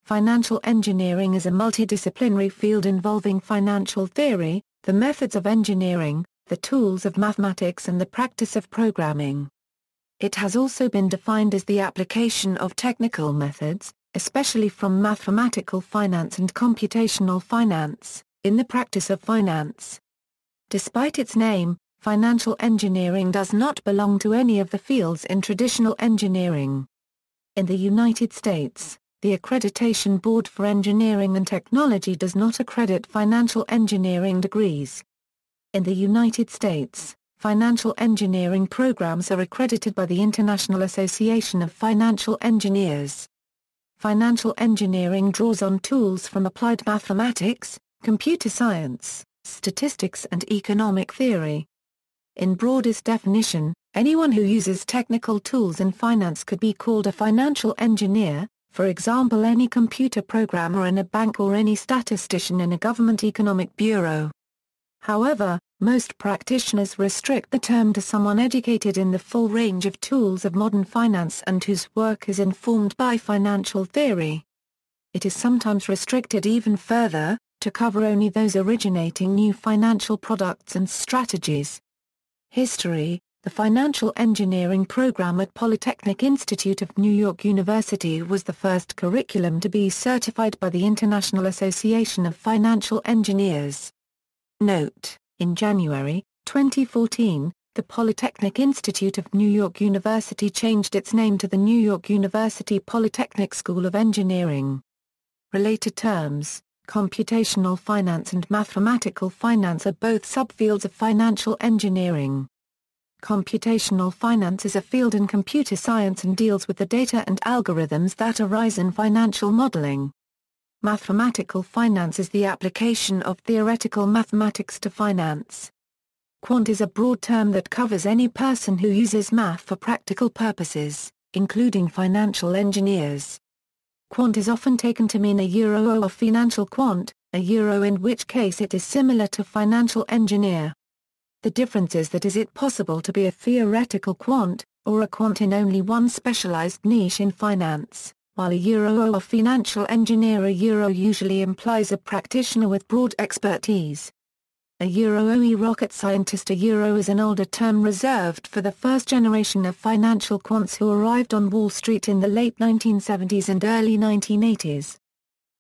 Financial engineering is a multidisciplinary field involving financial theory, the methods of engineering, the tools of mathematics and the practice of programming. It has also been defined as the application of technical methods, especially from mathematical finance and computational finance, in the practice of finance. Despite its name, financial engineering does not belong to any of the fields in traditional engineering. In the United States, the Accreditation Board for Engineering and Technology does not accredit financial engineering degrees. In the United States, financial engineering programs are accredited by the International Association of Financial Engineers. Financial engineering draws on tools from applied mathematics, computer science, statistics and economic theory. In broadest definition, anyone who uses technical tools in finance could be called a financial engineer, for example any computer programmer in a bank or any statistician in a government economic bureau. However, most practitioners restrict the term to someone educated in the full range of tools of modern finance and whose work is informed by financial theory. It is sometimes restricted even further, to cover only those originating new financial products and strategies. History. The financial engineering program at Polytechnic Institute of New York University was the first curriculum to be certified by the International Association of Financial Engineers. Note: in January 2014, the Polytechnic Institute of New York University changed its name to the New York University Polytechnic School of Engineering. Related terms: computational finance and mathematical finance are both subfields of financial engineering. Computational finance is a field in computer science and deals with the data and algorithms that arise in financial modeling. Mathematical finance is the application of theoretical mathematics to finance. Quant is a broad term that covers any person who uses math for practical purposes, including financial engineers. Quant is often taken to mean a financial quant, in which case it is similar to financial engineer. The difference is that is it possible to be a theoretical quant, or a quant in only one specialized niche in finance, while a financial engineer usually implies a practitioner with broad expertise. A rocket scientist is an older term reserved for the first generation of financial quants who arrived on Wall Street in the late 1970s and early 1980s.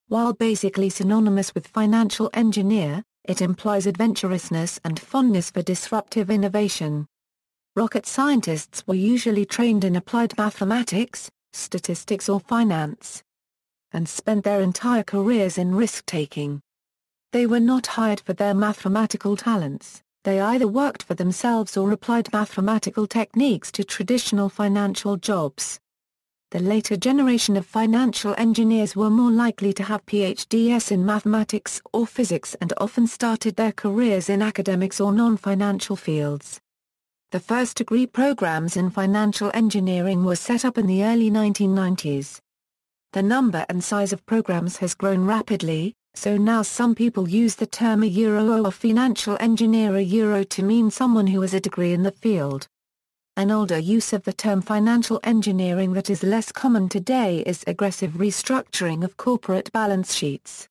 While basically synonymous with financial engineer, it implies adventurousness and fondness for disruptive innovation. Rocket scientists were usually trained in applied mathematics, statistics or finance, and spent their entire careers in risk-taking. They were not hired for their mathematical talents, they either worked for themselves or applied mathematical techniques to traditional financial jobs. The later generation of financial engineers were more likely to have PhDs in mathematics or physics and often started their careers in academics or non-financial fields. The first degree programs in financial engineering were set up in the early 1990s. The number and size of programs has grown rapidly, so now some people use the term a financial engineer to mean someone who has a degree in the field. An older use of the term financial engineering that is less common today is aggressive restructuring of corporate balance sheets.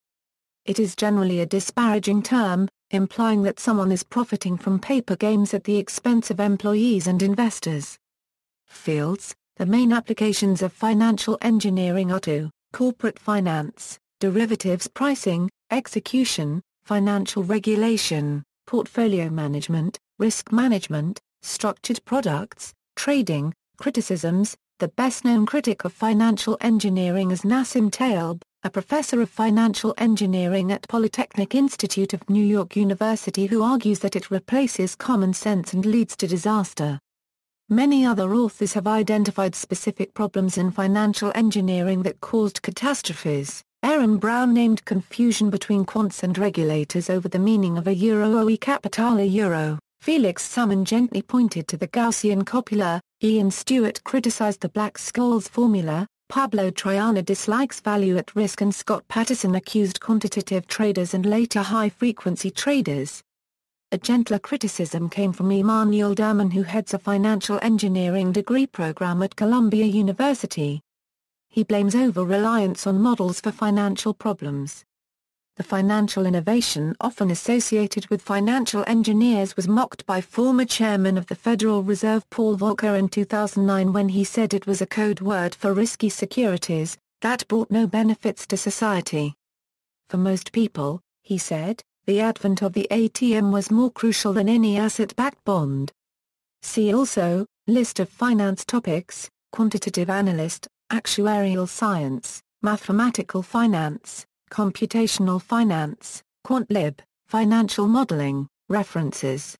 It is generally a disparaging term, implying that someone is profiting from paper games at the expense of employees and investors. Fields. The main applications of financial engineering are to corporate finance, derivatives pricing, execution, financial regulation, portfolio management, risk management, structured products, trading, criticisms. The best-known critic of financial engineering is Nassim Taleb, a professor of financial engineering at Polytechnic Institute of New York University who argues that it replaces common sense and leads to disaster. Many other authors have identified specific problems in financial engineering that caused catastrophes. Aaron Brown named confusion between quants and regulators over the meaning of a capital. Felix Salmon gently pointed to the Gaussian copula, Ian Stewart criticized the Black-Scholes formula, Pablo Triana dislikes value at risk and Scott Patterson accused quantitative traders and later high-frequency traders. A gentler criticism came from Emanuel Derman who heads a financial engineering degree program at Columbia University. he blames over-reliance on models for financial problems. The financial innovation often associated with financial engineers was mocked by former chairman of the Federal Reserve Paul Volcker in 2009 when he said it was a code word for risky securities that brought no benefits to society. For most people, he said, the advent of the ATM was more crucial than any asset-backed bond. See also, List of finance topics, quantitative analyst, actuarial science, mathematical finance, computational finance, quant lib, financial modeling, references.